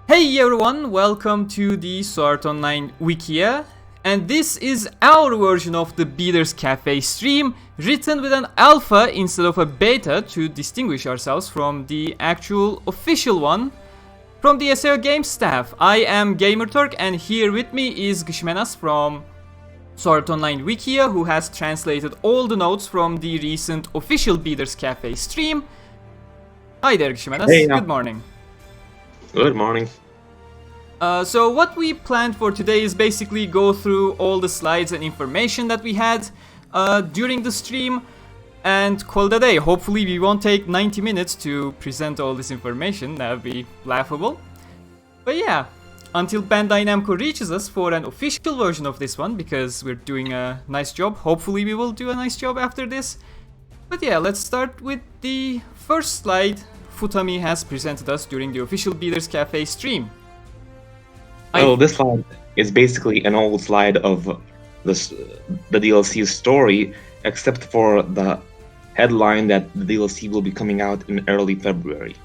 Hey everyone, welcome to the SAO Wikia, and this is our version of the Beater's Cαfe stream, written with an alpha instead of a beta to distinguish ourselves from the actual official one from the SAO game staff. I am Gamerturk, and here with me is Gsimenas from SAO Wikia, who has translated all the notes from the recent official Beater's Cαfe stream. Hi there, Gsimenas. Hey, Good morning. Good morning. So what we planned for today is basically go through all the slides and information that we had during the stream and call it a day. Hopefully we won't take 90 minutes to present all this information, that would be laughable. But yeah, until Bandai Namco reaches us for an official version of this one, because we're doing a nice job. Hopefully we will do a nice job after this. But yeah, let's start with the first slide Futami has presented us during the official Beater's Cαfe stream. This slide is basically an old slide of the DLC's story, except for the headline that the DLC will be coming out in early February.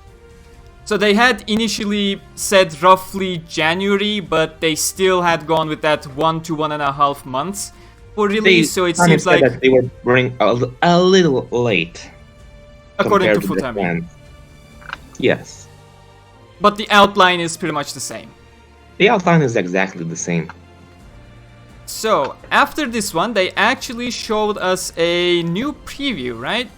So they had initially said roughly January, but they still had gone with that 1 to 1.5 months for release, so it seems like that they were running a little late. According to Futami. Yes. But the outline is pretty much the same. The outline is exactly the same. So, after this one, they actually showed us a new preview, right?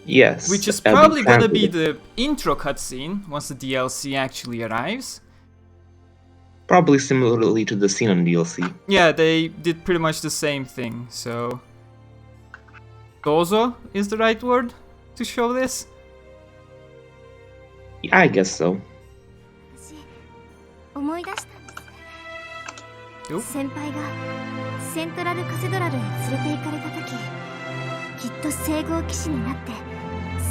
Yes. Which is probably gonna be the intro cutscene once the DLC actually arrives. Probably similarly to the scene on DLC. Yeah, they did pretty much the same thing, so... Dozo is the right word to show this? Yeah, I guess so. 思い出したんです。先輩がセントラルカセドラルへ連れて行かれた時、きっと聖号騎士になって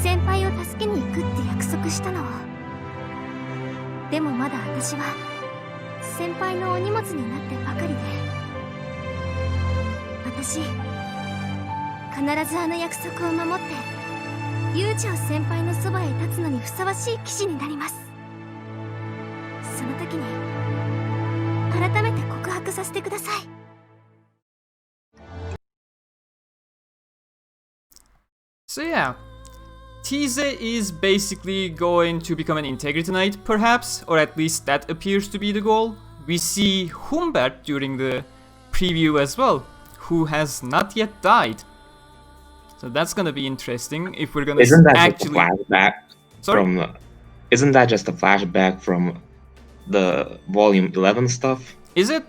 先輩を助けに行くって約束したの。でもまだ私は先輩のお荷物になってばかりで、私必ずあの約束を守って悠長先輩のそばへ立つのにふさわしい騎士になります。その時に改めて告白させてください。So yeah, Tiese is basically going to become an Integrity Knight, perhaps, or at least that appears to be the goal. We see Humbert during the preview as well, who has not yet died. So that's gonna be interesting if we're gonna actually... Isn't that just a flashback from the Volume 11 stuff? Is it?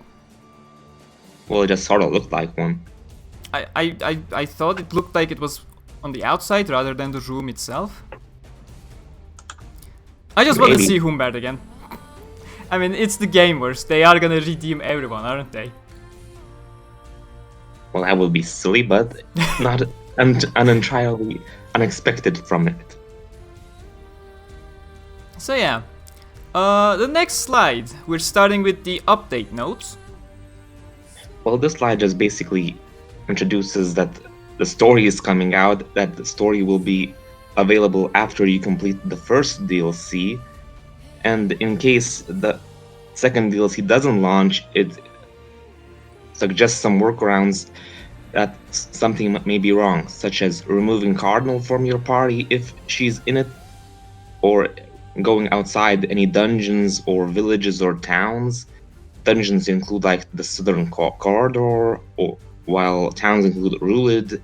Well, it just sort of looked like one. I thought it looked like it was on the outside rather than the room itself. I just want to see Humbert again. I mean, it's the Gameverse. They are gonna redeem everyone, aren't they? Well, that would be silly, but not entirely unexpected from it. So yeah. The next slide, we're starting with the update notes. Well, this slide just basically introduces that the story is coming out, that the story will be available after you complete the first DLC, and in case the second DLC doesn't launch, it suggests some workarounds that something may be wrong, such as removing Cardinal from your party if she's in it, or going outside any dungeons or villages or towns. Dungeons include like the Southern Corridor, while towns include Ruled,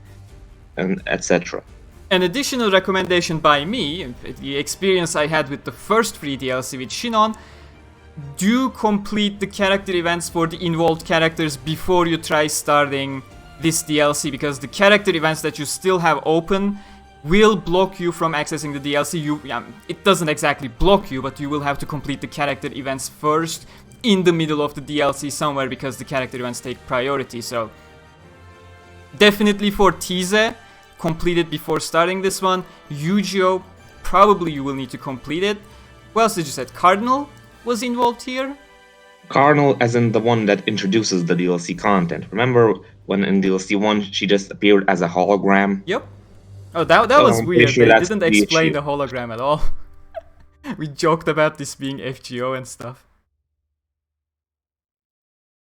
and etc. An additional recommendation by me, the experience I had with the first free DLC with Shinon, do complete the character events for the involved characters before you try starting this DLC, because the character events that you still have open will block you from accessing the DLC. It doesn't exactly block you, but you will have to complete the character events first in the middle of the DLC somewhere, because the character events take priority. So definitely for Tiese, complete it before starting this one. Yu-Gi-Oh, probably you will need to complete it. What else did you say? Cardinal was involved here? Cardinal as in the one that introduces the DLC content. Remember when in DLC 1 she just appeared as a hologram? Yep. Oh, that was weird. They didn't explain the hologram at all. We joked about this being FGO and stuff.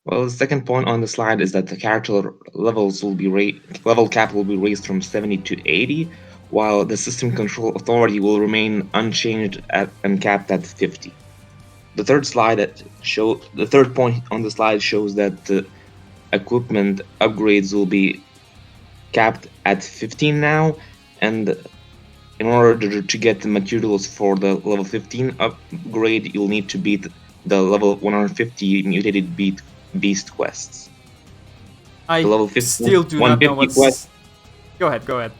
Well, the second point on the slide is that the character levels will be level cap will be raised from 70 to 80, while the system control authority will remain unchanged and capped at 50. The third point on the slide shows that the equipment upgrades will be capped at 15 now, and in order to get the materials for the level 15 upgrade, you'll need to beat the level 150 mutated beast quests. I level 50, still do not know what's... Quest, go ahead.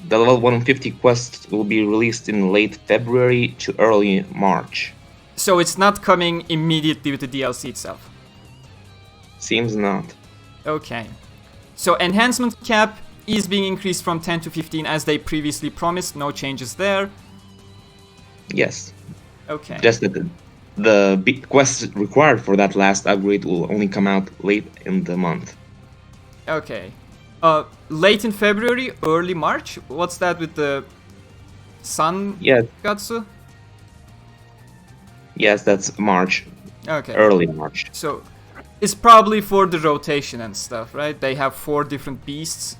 The level 150 quest will be released in late February to early March. So it's not coming immediately with the DLC itself? Seems not. Okay. So enhancement cap is being increased from 10 to 15 as they previously promised. No changes there. Yes. Okay. Just that the quest required for that last upgrade will only come out late in the month. Okay. Late in February, early March? What's that with the Sun Gatsu? Yes, that's March. Okay. Early March. So it's probably for the rotation and stuff, right? They have 4 different beasts.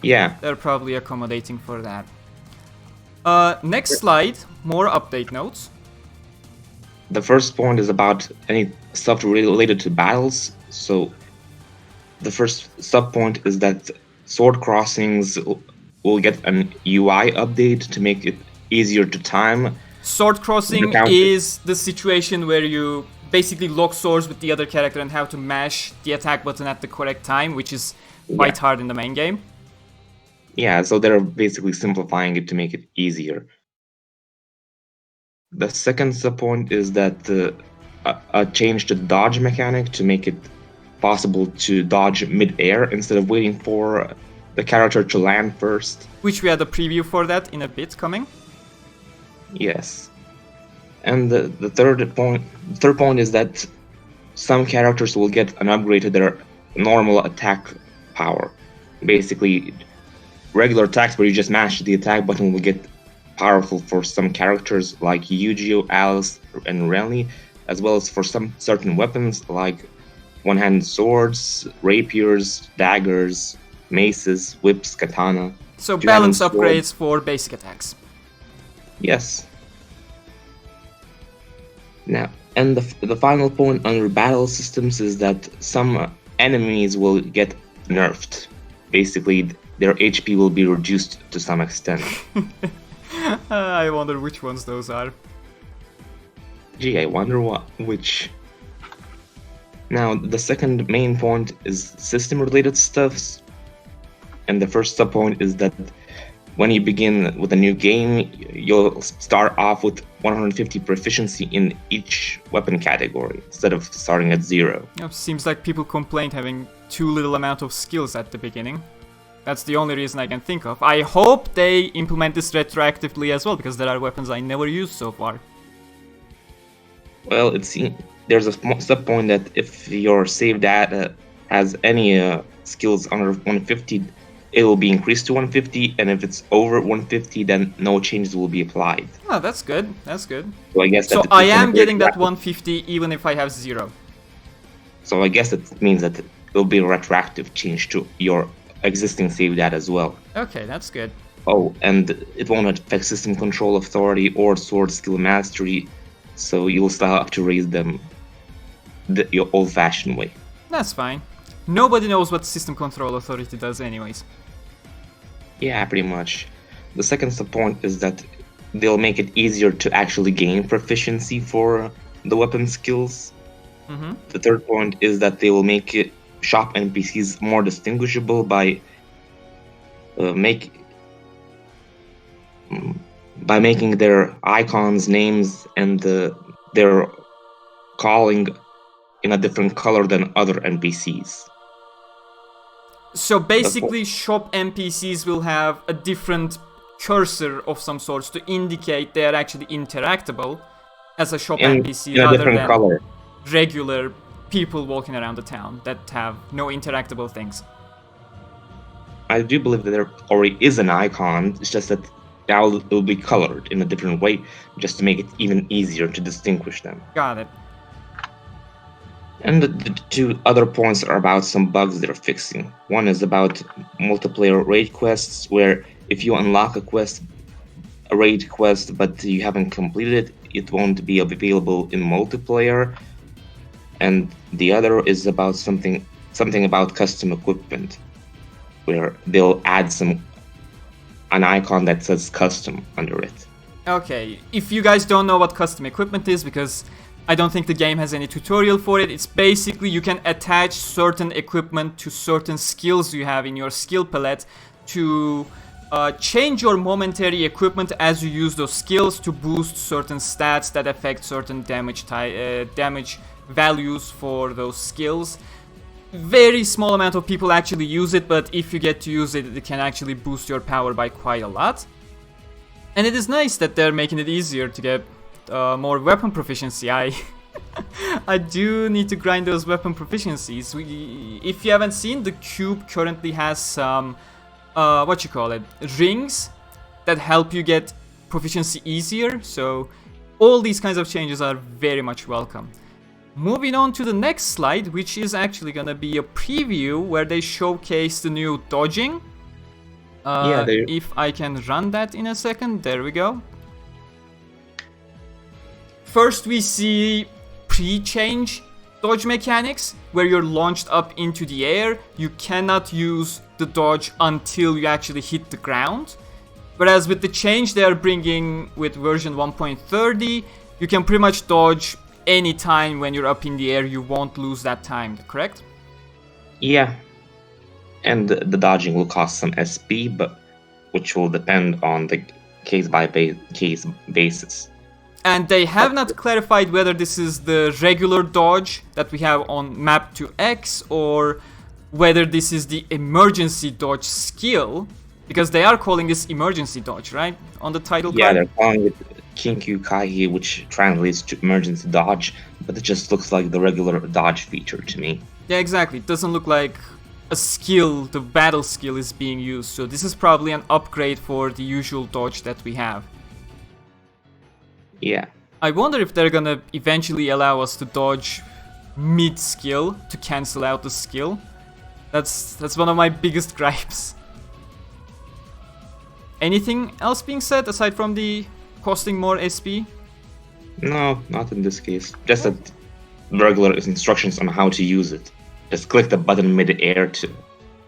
Yeah. They're probably accommodating for that. Next slide, more update notes. The first point is about any stuff related to battles. So the first sub-point is that sword crossings will get an UI update to make it easier to time. Sword crossing is the situation where you basically lock swords with the other character and have to mash the attack button at the correct time, which is quite hard in the main game. Yeah, so they're basically simplifying it to make it easier. The second sub-point is that a change to the dodge mechanic to make it possible to dodge mid-air instead of waiting for the character to land first. Which we had a preview for that in a bit coming. Yes. And the third point is that some characters will get an upgrade to their normal attack power. Basically, regular attacks where you just mash the attack button will get powerful for some characters like Yu-Gi-Oh, Alice, and Renly, as well as for some certain weapons like one-handed swords, rapiers, daggers, maces, whips, katana. So balance upgrades for basic attacks. Yes. Now, and the final point under battle systems is that some enemies will get nerfed. Basically, their HP will be reduced to some extent. I wonder which ones those are. Gee, I wonder which. Now, the second main point is system-related stuffs. And the first sub-point is that when you begin with a new game, you'll start off with 150 proficiency in each weapon category, instead of starting at 0. Seems like people complained having too little amount of skills at the beginning. That's the only reason I can think of. I hope they implement this retroactively as well, because there are weapons I never used so far. Well, there's a sub-point that if your save data has any skills under 150, it will be increased to 150, and if it's over 150, then no changes will be applied. Oh, that's good. That's good. So I guess I am getting that 150 even if I have 0. So I guess it means that it will be a retroactive change to your existing save data as well. Okay, that's good. Oh, and it won't affect system control authority or sword skill mastery, so you'll still have to raise them your old-fashioned way. That's fine. Nobody knows what system control authority does anyways. Yeah, pretty much. The second sub-point is that they'll make it easier to actually gain proficiency for the weapon skills. Mm-hmm. The third point is that they will make shop NPCs more distinguishable by making their icons, names, and their calling in a different color than other NPCs. So basically, shop NPCs will have a different cursor of some sorts to indicate they are actually interactable as a shop NPC rather than color. Regular people walking around the town that have no interactable things. I do believe that there already is an icon, it's just that now it'll be colored in a different way, just to make it even easier to distinguish them. Got it. And the two other points are about some bugs they're fixing. One is about multiplayer raid quests, where if you unlock a raid quest, but you haven't completed it, it won't be available in multiplayer. And the other is about something about custom equipment, where they'll add an icon that says custom under it. Okay, if you guys don't know what custom equipment is, because I don't think the game has any tutorial for it, it's basically you can attach certain equipment to certain skills you have in your skill palette to change your momentary equipment as you use those skills to boost certain stats that affect certain damage values for those skills. Very small amount of people actually use it, but if you get to use it, it can actually boost your power by quite a lot. And it is nice that they're making it easier to get more weapon proficiency. I do need to grind those weapon proficiencies. If you haven't seen, the cube currently has some rings that help you get proficiency easier, so all these kinds of changes are very much welcome. Moving on to the next slide, which is actually gonna be a preview where they showcase the new dodging. If I can run that in a second, there we go. First we see pre-change dodge mechanics, where you're launched up into the air. You cannot use the dodge until you actually hit the ground. Whereas with the change they are bringing with version 1.30, you can pretty much dodge any time when you're up in the air. You won't lose that time, correct? Yeah. And the dodging will cost some SP, but which will depend on the case-by-case basis. And they have not clarified whether this is the regular dodge that we have on map to X or whether this is the emergency dodge skill, because they are calling this emergency dodge, right? On the title card? Yeah, they're calling it Kinkyu Kaihi, which translates to emergency dodge, but it just looks like the regular dodge feature to me. Yeah, exactly. It doesn't look like a skill, the battle skill is being used, so this is probably an upgrade for the usual dodge that we have. Yeah. I wonder if they're gonna eventually allow us to dodge mid-skill to cancel out the skill. That's one of my biggest gripes. Anything else being said aside from the costing more SP? No, not in this case. Just that regular instructions on how to use it. Just click the button mid-air to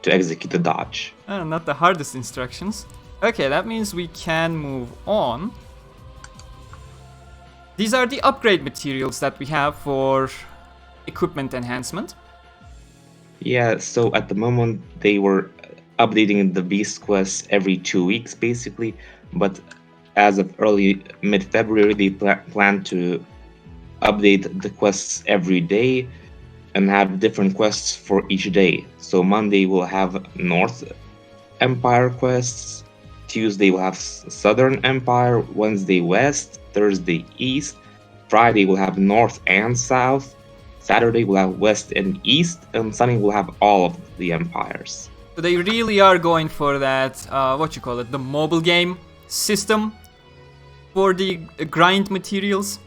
execute the dodge. Not the hardest instructions. Okay, that means we can move on. These are the upgrade materials that we have for equipment enhancement. Yeah, so at the moment they were updating the Beast quests every 2 weeks basically, but as of mid-February they plan to update the quests every day and have different quests for each day. So Monday we'll have North Empire quests, Tuesday we'll have Southern Empire, Wednesday West, Thursday East, Friday we'll have North and South, Saturday we'll have West and East, and Sunday we'll have all of the empires. So they really are going for that, the mobile game system for the grind materials.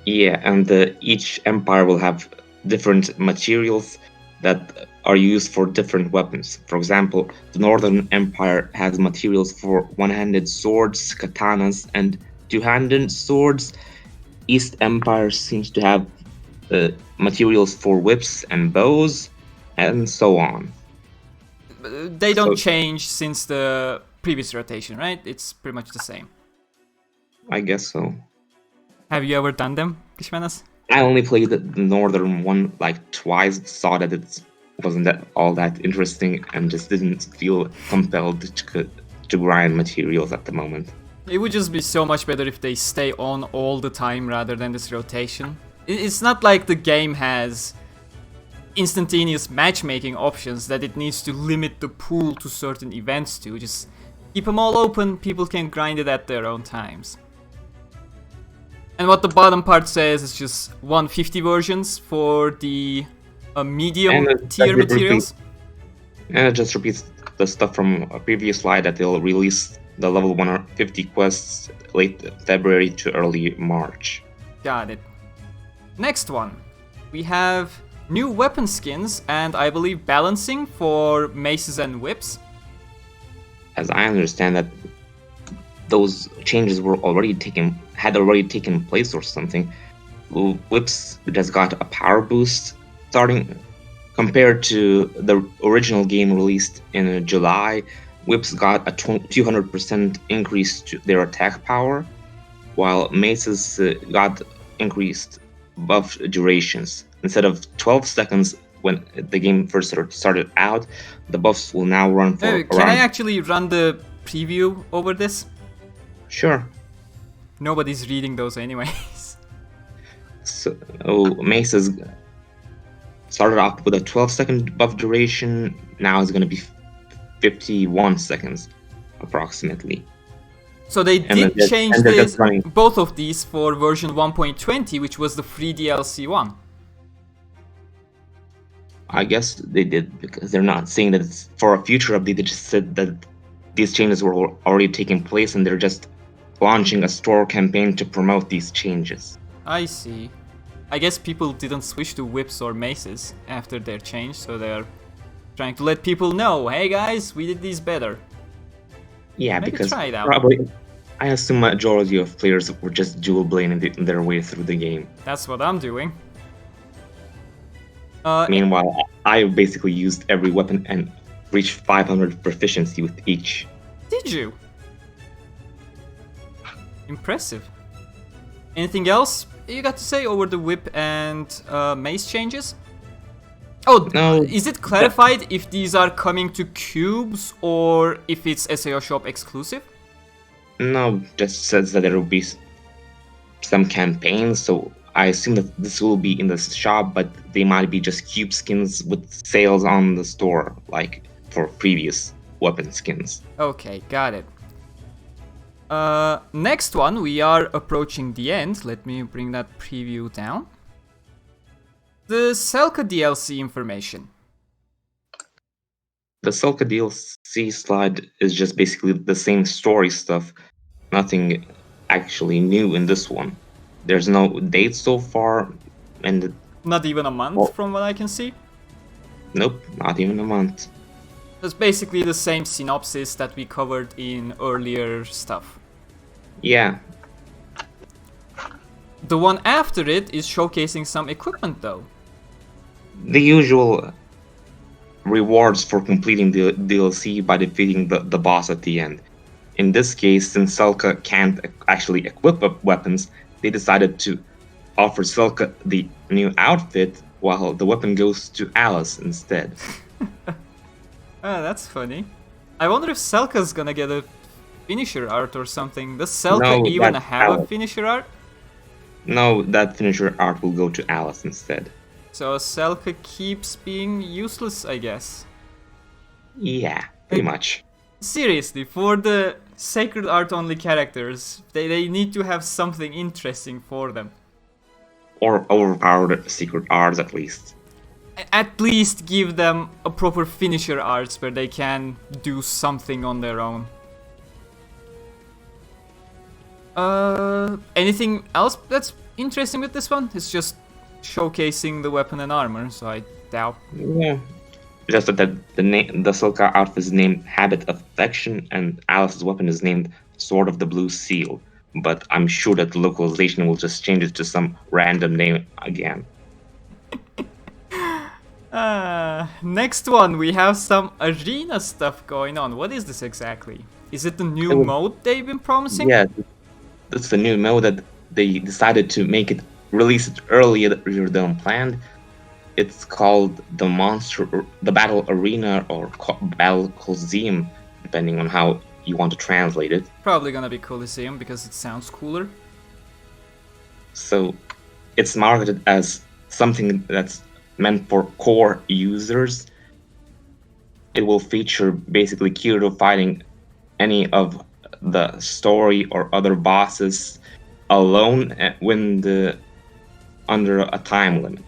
Yeah, and each empire will have different materials that are used for different weapons. For example, the Northern Empire has materials for one-handed swords, katanas, and two-handed swords. East Empire seems to have materials for whips and bows, and so on. They don't change since the previous rotation, right? It's pretty much the same. I guess so. Have you ever done them, Gsimenas? I only played the northern one like twice, saw that it wasn't all that interesting, and just didn't feel compelled to grind materials at the moment. It would just be so much better if they stay on all the time rather than this rotation. It's not like the game has instantaneous matchmaking options that it needs to limit the pool to certain events to. Just keep them all open, people can grind it at their own times. And what the bottom part says is just 150 versions for the medium tier materials. And it just repeats the stuff from a previous slide that they'll release the level 150 quests late February to early March. Got it. Next one. We have new weapon skins and I believe balancing for maces and whips. As I understand that those changes had already taken place or something. Whips just got a power boost starting compared to the original game released in July. Whips got a 200% increase to their attack power, while maces got increased buff durations. Instead of 12 seconds when the game first started out, the buffs will now run for around... Can I actually run the preview over this? Sure. Nobody's reading those anyways. So, maces started off with a 12-second buff duration. Now it's going to be 51 seconds, approximately. So they did change both of these for version 1.20, which was the free DLC one. I guess they did, because they're not saying that it's for a future update. They just said that these changes were already taking place and they're just launching a store campaign to promote these changes. I see. I guess people didn't switch to whips or maces after their change, so they're trying to let people know, hey guys, we did these better. Yeah, maybe because try it out. Probably, I assume majority of players were just dual blading their way through the game. That's what I'm doing. Meanwhile, I basically used every weapon and reached 500 proficiency with each. Did you? Impressive. Anything else you got to say over the whip and mace changes? Oh, no, is it clarified if these are coming to cubes or if it's SAO shop exclusive? No, just says that there will be some campaigns, so I assume that this will be in the shop, but they might be just cube skins with sales on the store, like for previous weapon skins. Okay, got it. Next one, we are approaching the end. Let me bring that preview down. The Selka DLC information. The Selka DLC slide is just basically the same story stuff. Nothing actually new in this one. There's no date so far, and not even a month from what I can see. Nope, not even a month. It's basically the same synopsis that we covered in earlier stuff. Yeah. The one after it is showcasing some equipment though. The usual rewards for completing the DLC by defeating the boss at the end. In this case, since Selka can't actually equip weapons, they decided to offer Selka the new outfit while the weapon goes to Alice instead. That's funny. I wonder if Selka's gonna get a finisher art or something. Does Selka even have a finisher art? No, that finisher art will go to Alice instead. So Selka keeps being useless, I guess. Yeah, pretty much. Seriously, for the sacred art only characters, they need to have something interesting for them. Or overpowered secret arts at least. At least give them a proper finisher arts where they can do something on their own. Anything else that's interesting with this one? It's just showcasing the weapon and armor, so I doubt. Yeah. Just that the Selka outfit is named Habit of Affection, and Alice's weapon is named Sword of the Blue Seal. But I'm sure that the localization will just change it to some random name again. Next one, we have some arena stuff going on. What is this exactly? Is it the new mode they've been promising? Yeah, that's the new mode that they decided to release it earlier than planned. It's called the Battle Arena or Battle Colosseum, depending on how you want to translate it. Probably gonna be Colosseum because it sounds cooler. So it's marketed as something that's meant for core users. It will feature basically Kirito fighting any of the story or other bosses alone under a time limit.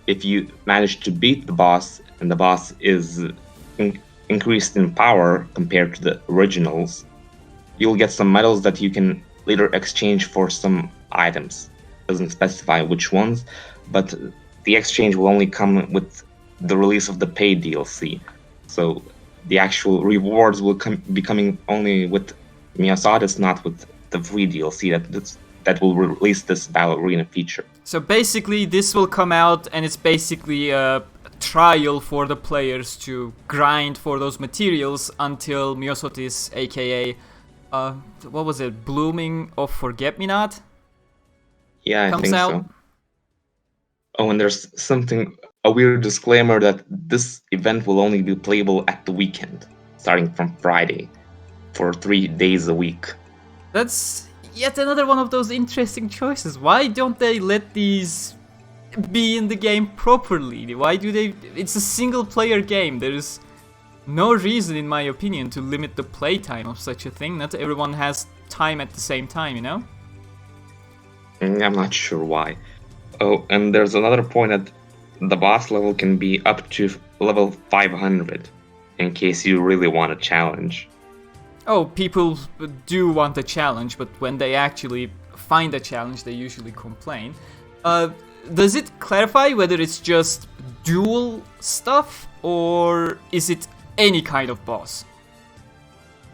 If you manage to beat the boss and the boss is increased in power compared to the originals, you'll get some medals that you can later exchange for some items. Doesn't specify which ones, but the exchange will only come with the release of the paid DLC. So the actual rewards will be coming only with Myosotis, not with the free DLC that will release this Battle Arena feature. So basically this will come out and it's basically a trial for the players to grind for those materials until Myosotis, aka what was it, Blooming of Forget-Me-Not? Yeah, I comes think out. so. Oh, and there's a weird disclaimer that this event will only be playable at the weekend, starting from Friday, for 3 days a week. That's yet another one of those interesting choices. Why don't they let these be in the game properly? Why do they? It's a single player game. There's no reason, in my opinion, to limit the playtime of such a thing. Not everyone has time at the same time, you know? I'm not sure why. Oh, and there's another point that the boss level can be up to level 500, in case you really want a challenge. Oh, people do want a challenge, but when they actually find a challenge, they usually complain. Does it clarify whether it's just dual stuff, or is it any kind of boss?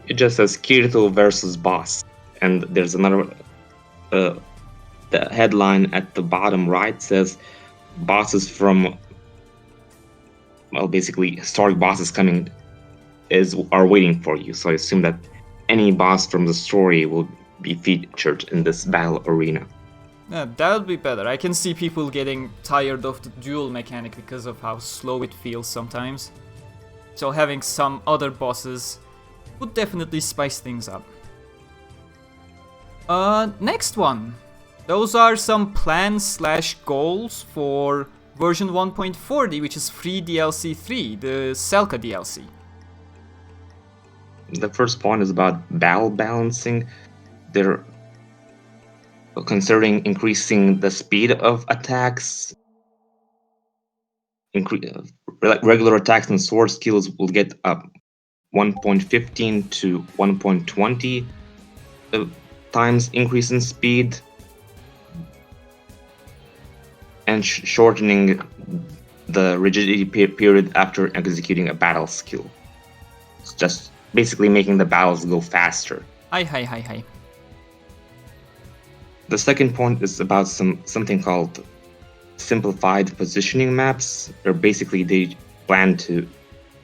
It just says Kirito versus boss, and there's another... the headline at the bottom right says bosses from... Well, basically, historic bosses coming are waiting for you, so I assume that any boss from the story will be featured in this battle arena. Yeah, that would be better. I can see people getting tired of the duel mechanic because of how slow it feels sometimes. So having some other bosses would definitely spice things up. Next one. Those are some plans/goals for version 1.40, which is free DLC 3, the Selka DLC. The first point is about battle balancing. They're considering increasing the speed of attacks. Regular attacks and sword skills will get up 1.15 to 1.20 times increase in speed, and shortening the rigidity period after executing a battle skill. It's just basically making the battles go faster. Hi. The second point is about something called simplified positioning maps. Or basically they plan to,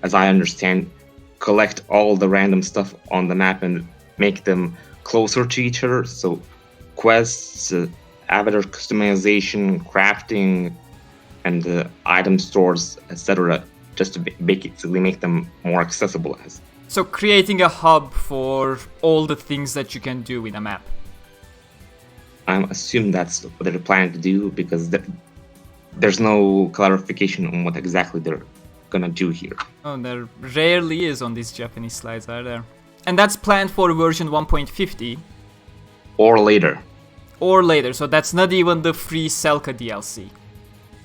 as I understand, collect all the random stuff on the map and make them closer to each other. So quests, avatar customization, crafting, and item stores, etc. Just to basically make them more accessible. So creating a hub for all the things that you can do in a map. I assume that's what they're planning to do, because there's no clarification on what exactly they're gonna do here. Oh, there rarely is on these Japanese slides, are there? And that's planned for version 1.50. Or later. Or later, so that's not even the free Selka DLC.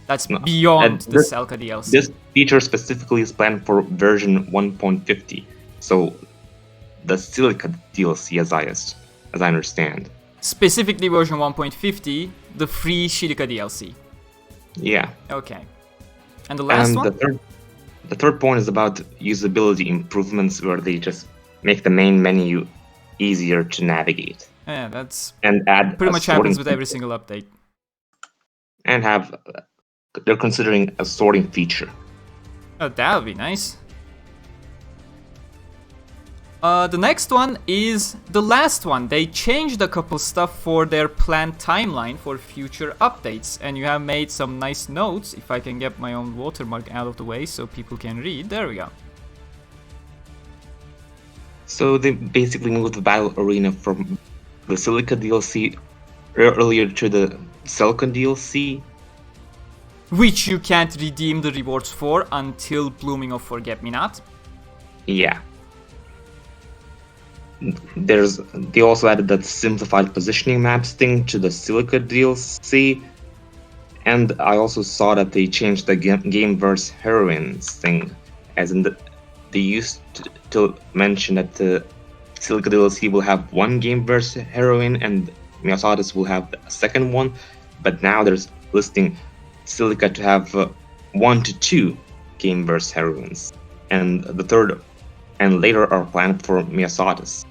That's beyond the Selka DLC. This feature specifically is planned for version 1.50. So the Silica DLC, as I understand. Specifically version 1.50, the free Silica DLC. Yeah. Okay. And the last one? The third point is about usability improvements, where they just make the main menu easier to navigate. Yeah, that's and add pretty much happens with every single update. And they're considering a sorting feature. Oh, that would be nice. The next one is the last one. They changed a couple stuff for their planned timeline for future updates, and you have made some nice notes. If I can get my own watermark out of the way so people can read. There we go. So they basically moved the battle arena from the Silica DLC earlier to the Selka DLC, which you can't redeem the rewards for until Blooming of Forget-Me-Not. Yeah. They also added that simplified positioning maps thing to the Silica DLC, and I also saw that they changed the Gameverse Heroines thing, as in they used to mention that Silica DLC will have one Gameverse heroine, and Myosotis will have a second one. But now there's listing Silica to have 1 to 2 Gameverse heroines, and the third and later are planned for Myosotis,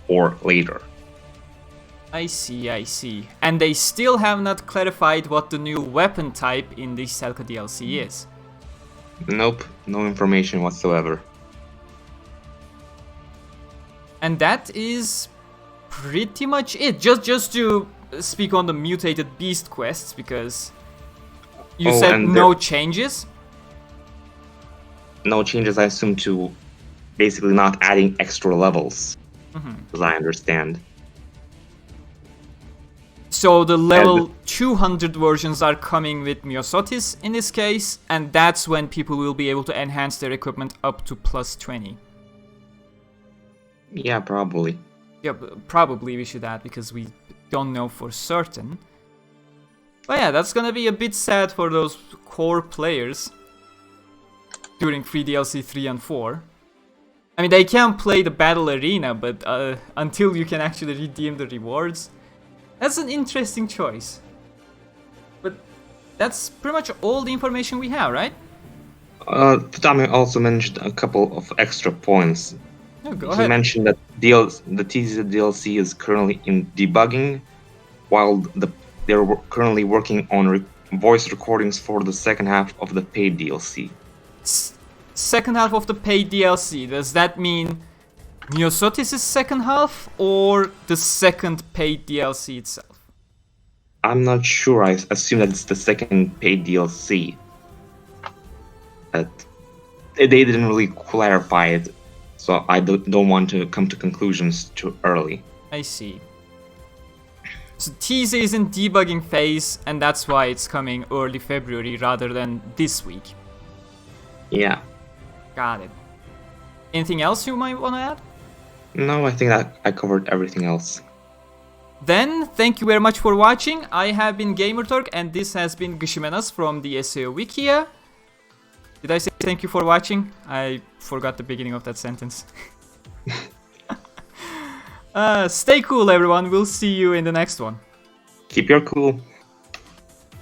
or later. I see. And they still have not clarified what the new weapon type in the Selka DLC is. Nope, no information whatsoever. And that is pretty much it. Just to speak on the mutated beast quests, because you said no changes. No changes, I assume, to basically not adding extra levels, as I understand. So the level 200 versions are coming with Myosotis in this case, and that's when people will be able to enhance their equipment up to plus 20. Yeah, probably. Yeah, probably we should add, because we don't know for certain. But yeah, that's gonna be a bit sad for those core players during free DLC 3 and 4. I mean, they can play the battle arena, but until you can actually redeem the rewards, that's an interesting choice. But that's pretty much all the information we have, right? Futami also mentioned a couple of extra points. No, go He ahead. mentioned that the Tiese DLC is currently in debugging, while they're currently working on voice recordings for the second half of the paid DLC. Second half of the paid DLC, does that mean Myosotis' second half, or the second paid DLC itself? I'm not sure, I assume that it's the second paid DLC. But they didn't really clarify it, so I don't want to come to conclusions too early. I see. So Tiese is in debugging phase, and that's why it's coming early February rather than this week. Yeah. Got it. Anything else you might want to add? No, I think that I covered everything else. Then, thank you very much for watching. I have been Gamerturk, and this has been Gsimenas from the SAO Wikia. Did I say thank you for watching? I forgot the beginning of that sentence. Stay cool, everyone. We'll see you in the next one. Keep your cool.